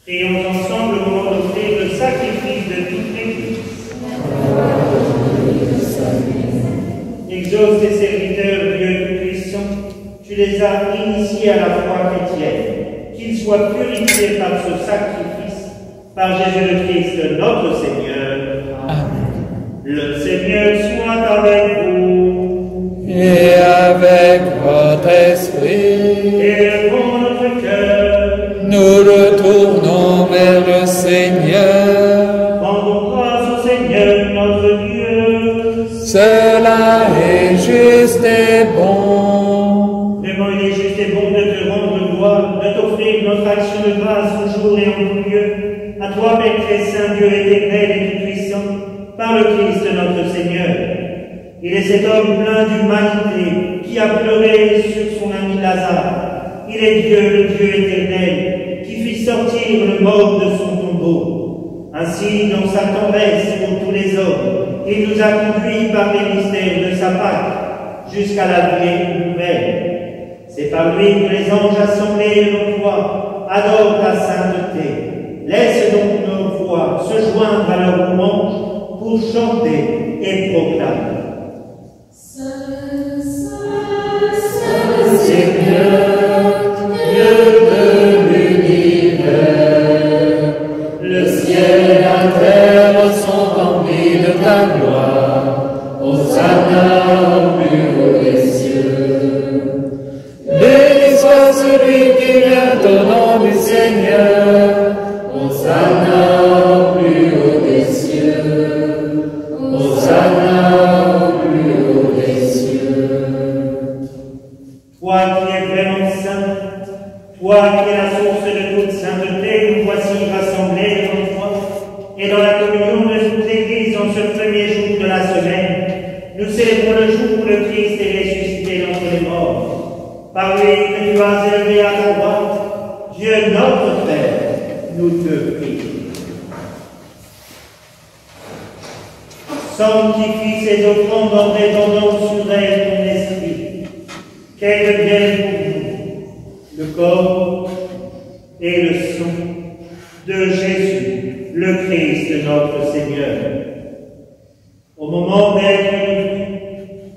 Prions ensemble au moment d'offrir le sacrifice de toute l'Église. Exauce tes serviteurs, Dieu Tout-Puissant, tu les as initiés à la foi chrétienne, qu'ils soient purifiés par ce sacrifice, par Jésus le Christ, notre Seigneur. Amen. Le Seigneur soit avec vous. Et avec votre esprit, Élevons notre cœur. nous retournons vers le Seigneur. Rendons grâce au Seigneur notre Dieu. Cela est juste et bon. Vraiment, il est juste et bon de te rendre gloire, de t'offrir notre action de grâce toujours et en tout lieu. À toi, Père très saint, Dieu éternel et tout-puissant, par le Christ notre Seigneur. Il est cet homme plein d'humanité qui a pleuré sur son ami Lazare. Il est Dieu, le Dieu éternel, qui fit sortir le mort de son tombeau. Ainsi, dans sa tendresse pour tous les hommes, il nous a conduits par les mystères de sa Pâque jusqu'à la vie nouvelle. C'est par lui que les anges assemblés de nos voix adorent ta sainteté. Laisse donc nos voix se joindre à leur louange pour chanter et proclamer. Seigneur, Dieu de l'univers, le ciel et la terre sont remplis de ta gloire. Hosanna au plus haut des cieux. Béni soit celui qui vient au nom du Seigneur. Hosanna au plus haut des cieux. Hosanna au plus haut des cieux. Toi qui es vraiment saint, toi qui es la source de toute sainteté, nous voici rassemblés devant toi, et dans la communion de toute l'Église en ce premier jour de la semaine, nous célébrons le jour où le Christ est ressuscité d'entre les morts. Par lui que tu as élevé à ta droite, Dieu notre Père, nous te prions. Sanctifie ces offrandes en répandant sur elles ton esprit, qu'elles deviennent pour nous le corps et le sang de Jésus, le Christ, notre Seigneur. Au moment d'être venu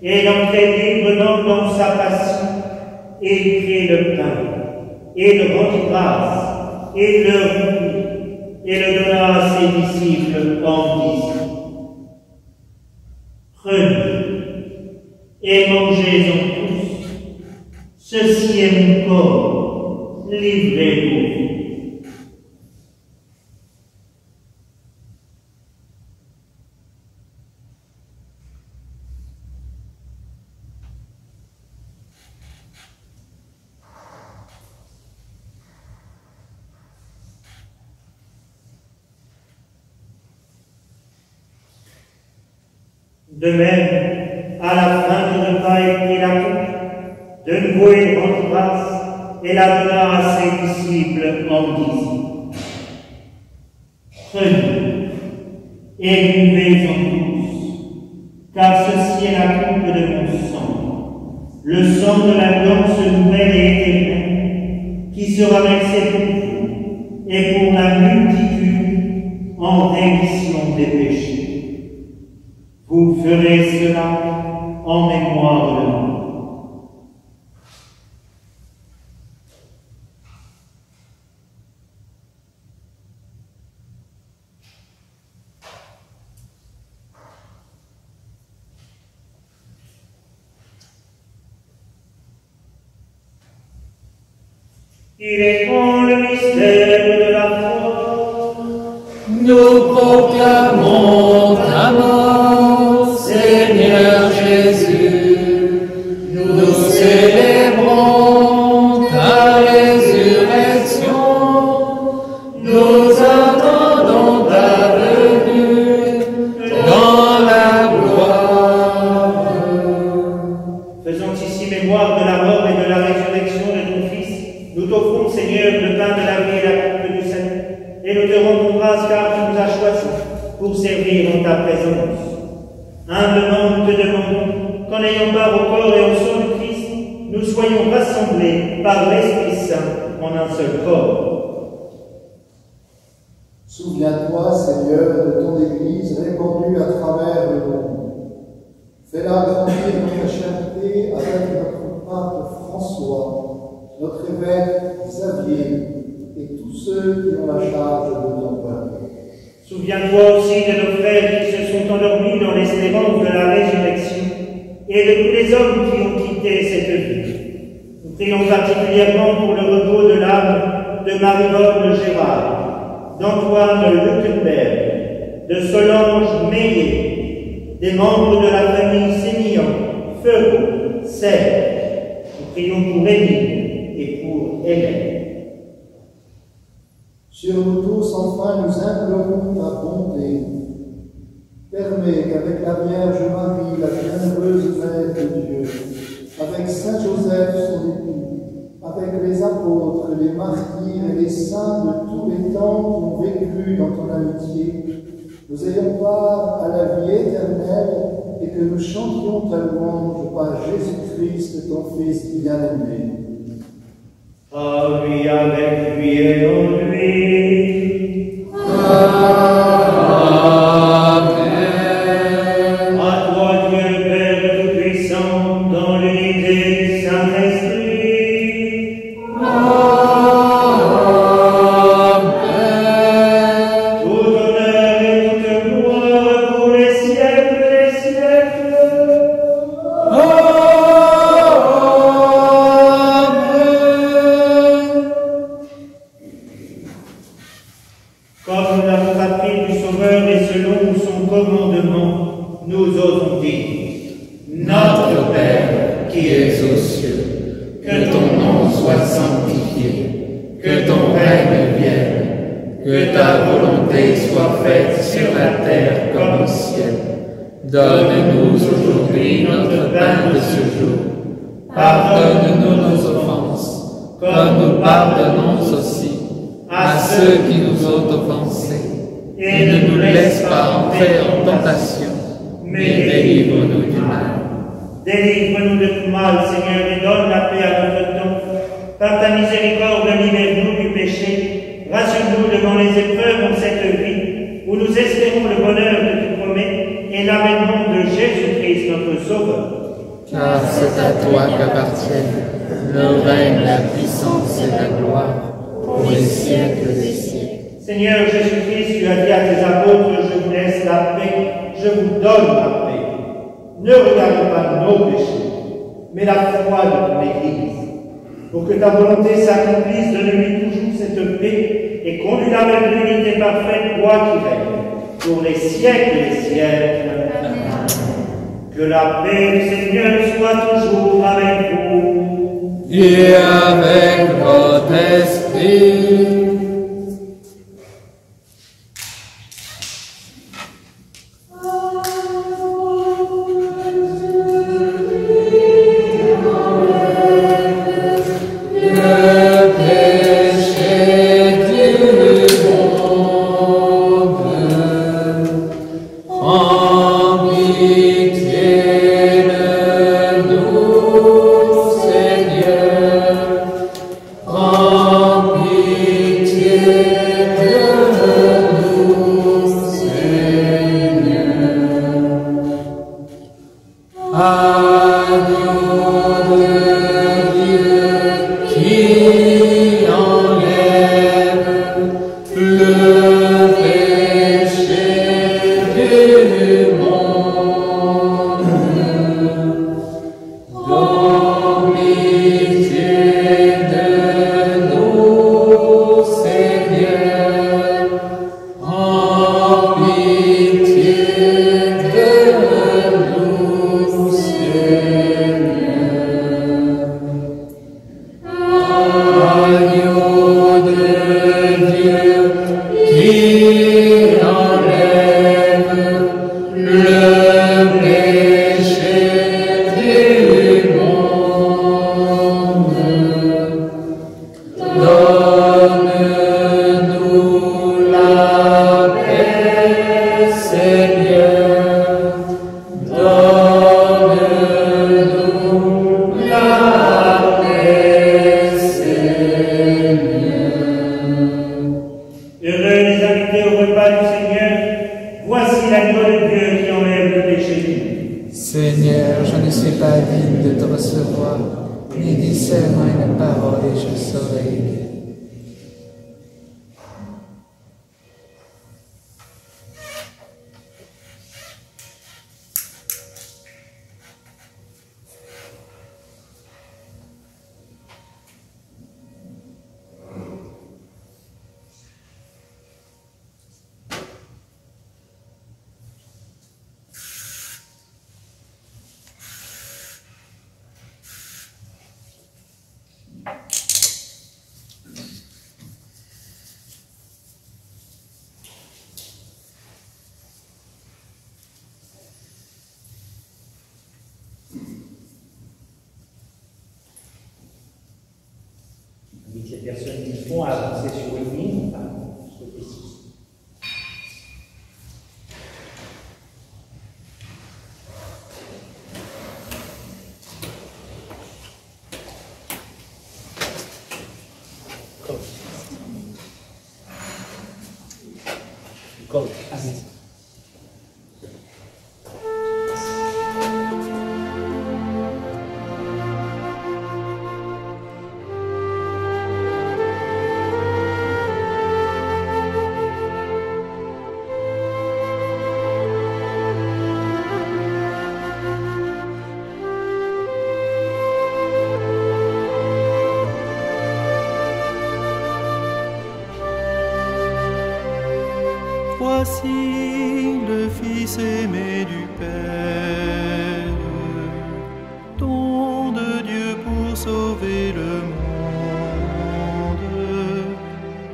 et d'entrer librement dans sa passion, il prit le pain, et le rendit grâce, et le rompit, et le donna à ses disciples en disant: Prenez et mangez-en tous, ceci est mon corps, livré pour vous. De même, à la fin du repas, il prit la coupe, de nouveau il rendit grâce et la donna à ses disciples en disant: Prenez et buvez-en tous, car ceci est la coupe de mon sang, le sang de l'alliance nouvelle et éternelle, qui sera versé pour vous et pour la multitude en rémission des péchés. Vous ferez cela en mémoire de moi. Il est grand le mystère de la foi. Nous proclamons ta mort, Seigneur Jésus. Nous célébrons ta résurrection. Nous attendons ta venue dans la gloire. Faisant ici mémoire de la mort et de la résurrection de ton Fils, nous t'offrons, Seigneur, le pain de la vie et la coupe du salut, et nous te rendons grâce car tu nous as choisis pour servir en ta présence. Humblement, nous te demandons qu'en ayant part au corps et au sang du Christ, nous soyons rassemblés par l'Esprit Saint en un seul corps. Souviens-toi, Seigneur, de ton Église répandue à travers le monde. Fais-la grandir dans ta charité avec notre pape François, notre évêque Xavier et tous ceux qui ont la charge de ton peuple. Souviens-toi aussi de nos frères qui se sont endormis dans l'espérance de la résurrection et de tous les hommes qui ont quitté cette vie. Nous prions particulièrement pour le repos de l'âme de Marie-Laure Gérard, d'Antoine Luckenberg, de Solange Meillet, des membres de la famille Sémillan, Feu, Serre. Nous prions pour Émile et pour Hélène. Sur nous tous, enfin, nous implorons ta bonté. Permets qu'avec la Vierge Marie, la bienheureuse Mère de Dieu, avec Saint Joseph, son époux, avec les apôtres, les martyrs et les saints de tous les temps qui ont vécu dans ton amitié, nous ayons part à la vie éternelle et que nous chantions ta louange par Jésus-Christ, ton Fils bien-aimé. À lui, avec lui et en lui. Amen. À toi, Dieu le Père Tout-Puissant, dans l'unité du Saint-Esprit. Amen. Tout honneur et toute gloire pour les siècles des siècles. Comme nous l'avons appris du Sauveur et selon son commandement, nous osons dire: Notre Père, qui es aux cieux, que ton nom soit sanctifié, que ton règne vienne, que ta volonté soit faite sur la terre comme au ciel. Donne-nous aujourd'hui notre pain de ce jour. Pardonne-nous nos offenses, comme nous pardonnons aussi à ceux qui nous ont offensés. Et ne nous laisse pas entrer en tentation, mais délivre-nous du mal. Délivre-nous de tout mal, Seigneur, et donne la paix à notre temps. Par ta miséricorde, libère-nous du péché. Rassure-nous devant les épreuves de cette vie, où nous espérons le bonheur que tu promets et l'avènement de Jésus-Christ, notre Sauveur. Car c'est à toi qu'appartiennent le règne, la puissance et la gloire pour les siècles des siècles. Seigneur Jésus-Christ, tu as dit à tes apôtres: je vous laisse la paix, je vous donne la paix. Ne regarde pas nos péchés, mais la foi de ton Église. Pour que ta volonté s'accomplisse, donne-lui toujours cette paix et conduis-la avec l'unité parfaite, toi qui règnes, pour les siècles des siècles. Amen. Que la paix du Seigneur soit toujours avec vous. Et avec votre esprit. Amen. qui discerne meine Parole et je saurai. Avec les personnes qui font avancer sur une ligne, sur le PC. Go. Voici le Fils aimé du Père, don de Dieu pour sauver le monde.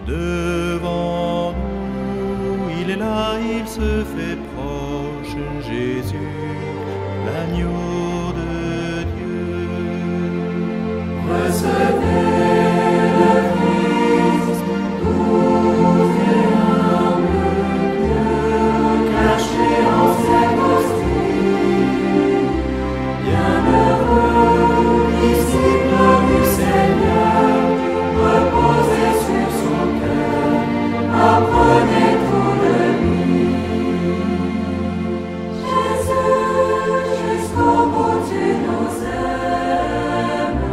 Devant nous, il est là, il se fait proche, Jésus, l'agneau de Dieu. Recevez le Christ, doux et humble Dieu, caché en cette hostie. Bienheureux, disciple du Seigneur, reposez sur son cœur, apprenez tout de lui. Jésus, jusqu'au bout tu nous aimes,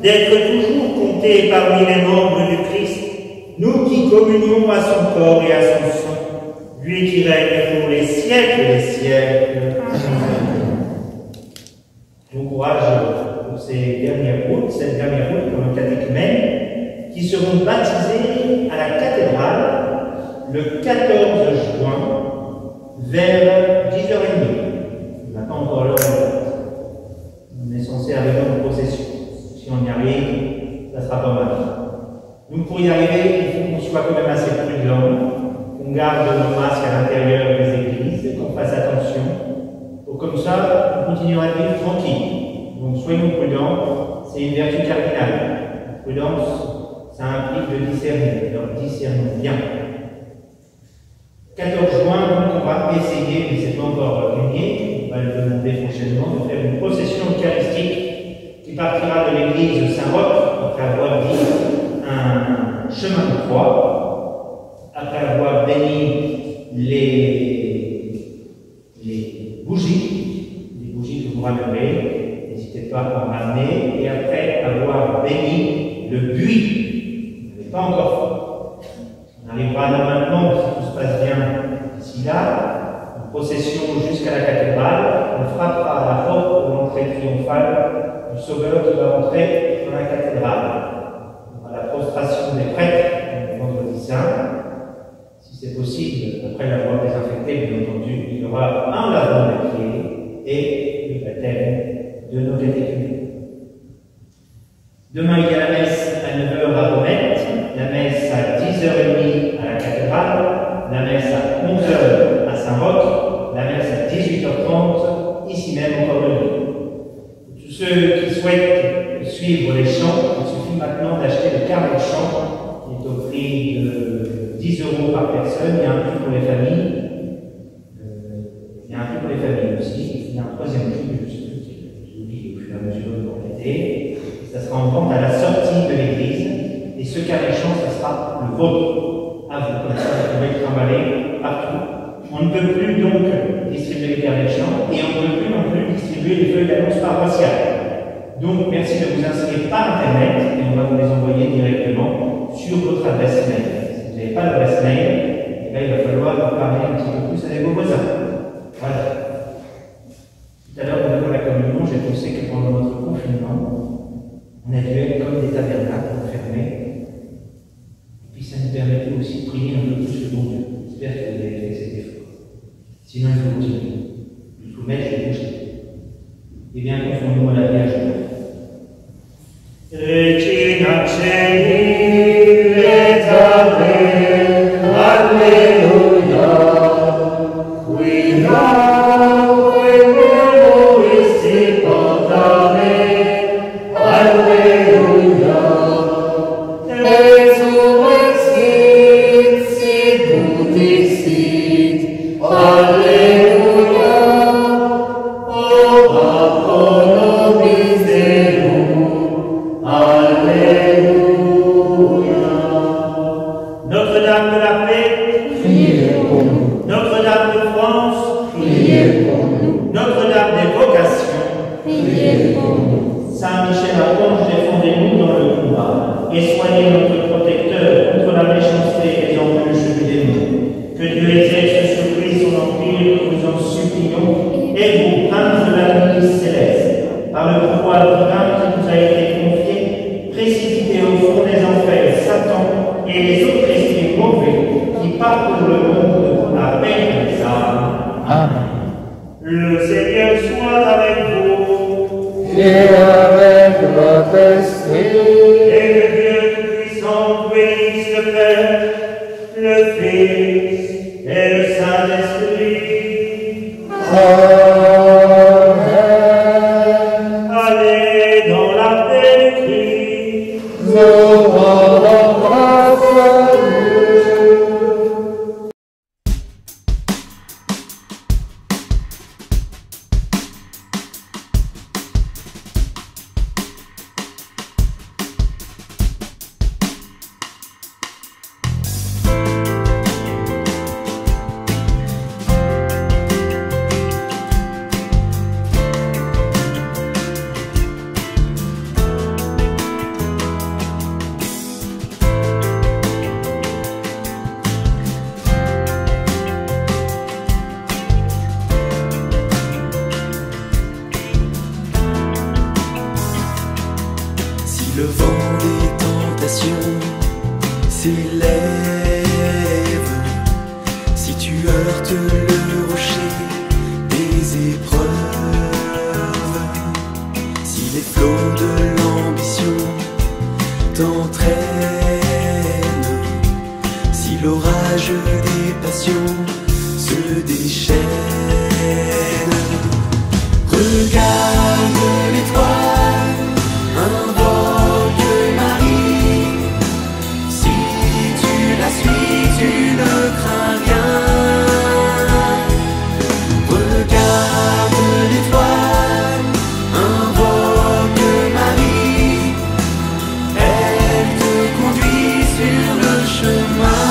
d'être toujours comptés parmi les membres du Christ, nous qui communions à son corps et à son sang, lui qui règne pour les siècles des siècles. Je vous encourage pour cette dernière route pour le catéchumène, qui seront baptisés à la cathédrale le 14 juin vers 10h30. On n'a pas encore l'heure. On est censé arriver en procession. Si on y arrive, ça sera pas mal. Donc pour y arriver, il faut qu'on soit quand même assez prudent, qu'on garde nos masques à l'intérieur des églises, qu'on fasse attention. Donc comme ça, on continuera à vivre tranquille. Donc soyons prudents, c'est une vertu cardinale. La prudence, ça implique de discerner. Donc discernons bien. 14 juin, donc on va essayer, mais c'est pas encore gagné, on va le demander prochainement, de faire une procession eucharistique qui partira de l'église Saint-Roch, après avoir dit un chemin de croix, après avoir béni les bougies que vous ramènerez, n'hésitez pas à en ramener, et après avoir béni le buis, vous n'avez pas encore fait. On arrivera normalement, si tout se passe bien d'ici là, en procession jusqu'à la cathédrale, on frappera à la porte pour l'entrée triomphale du Sauveur qui va entrer dans la cathédrale. On aura la prostration des prêtres le vendredi saint. Si c'est possible, après l'avoir désinfecté, bien entendu, il y aura un lavement des pieds et le baptême de nos catéchumènes. Demain, il y a la messe à 9h à Romette, la messe à 10h30 à la cathédrale, la messe à 11h à Saint-Roch, la messe à 18h30, ici même encore de nuit. Tous ceux qui souhaitent suivre les chants, il suffit maintenant d'acheter le carnet de chant qui est au prix de 10 € par personne. Il y a un prix pour les familles, il y a un prix pour les familles aussi, il y a un troisième prix, je sais plus, j'ai oublié au fur et à mesure de l'année. Ça sera en vente à la sortie de l'église, et ce carnet de chant, ça sera le vôtre, à vous, comme ça vous pouvez le trimballer partout. On ne peut plus donc distribuer les carnets de chant, et on ne peut plus non plus distribuer les feuilles d'annonce paroissiales. Donc merci de vous inscrire par internet, et on va vous les envoyer directement sur votre adresse mail. Si vous n'avez pas d'adresse mail, eh bien, il va falloir vous parler un petit peu plus avec vos voisins. Voilà. Tout à l'heure, pendant la communion, j'ai pensé que pendant notre confinement, on a dû être comme des tabernacles enfermés. Et puis ça nous permettait aussi de prier un peu plus le bon Dieu. J'espère que vous avez fait cet effort. Sinon, il faut continuer. Il faut mettre les bouches. Eh bien, confondons à la Vierge Marie. Regina Celi, et Alléluia. We know we will receive Alléluia. Exuexit, sicut dixit, Alléluia. Ora pro nobis Deum, Alléluia. Notre-Dame de la paix, priez pour nous. Notre-Dame de France, priez pour nous. Notre-Dame des vocations, priez pour nous. Saint Michel Archange, défendez-nous dans le combat et soignez notre protecteur contre la méchanceté et les embûches du démon. Que Dieu exerce sur lui son empire, nous en supplions, et vous, prince de la milice céleste, par le pouvoir divin qui nous a été confié, précipitez au fond des enfers Satan et les autres esprits mauvais qui parcourent le monde pour la paix des âmes. Amen. Le Seigneur soit avec vous. Et avec votre esprit. Et que Dieu Tout-Puissant bénisse le Père, le Fils et le Saint-Esprit. Amen. Allez dans la paix de Christ. Nous rendons grâce à Dieu. t'élèves, si tu heurtes le rocher des épreuves, si les flots de l'ambition t'entraînent, si l'orage des passions se déchaîne, regarde l'étoile, invoque Marie. Si tu la suis, tu ne crains rien. Regarde l'étoile, invoque Marie. Elle te conduit sur le chemin.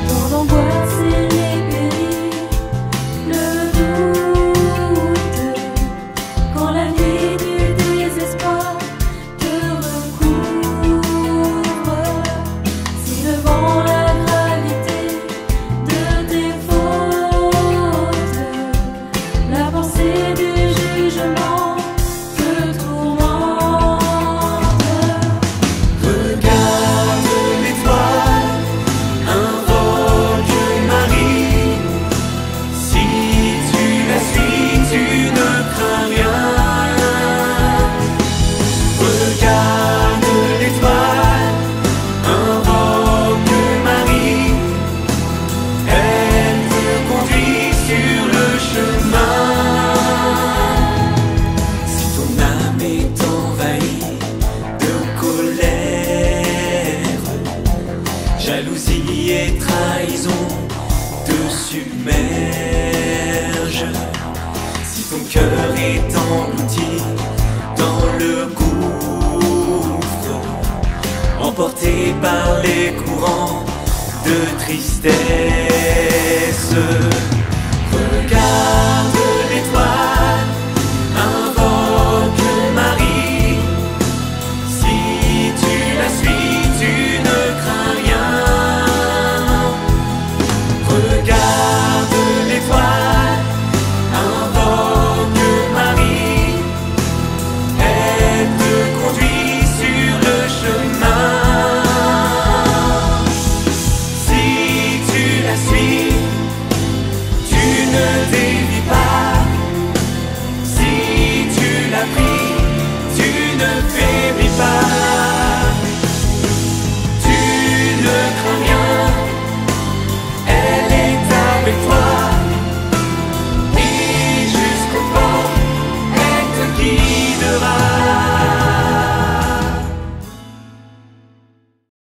Dans l'angoisse et les périls, le doute, quand la nuit du désespoir te recouvre, si devant la gravité de tes fautes, la pensée du jugement te tourmente. Regarde l'étoile, invoque Marie. Si tu la suis, tu ne crains rien. Regarde l'étoile, invoque Marie. Elle te conduit sur le chemin. Si ton âme est envahie de colère, jalousie et trahison te submergent, si ton cœur est englouti dans le gouffre, emporté par les courants de tristesse, regarde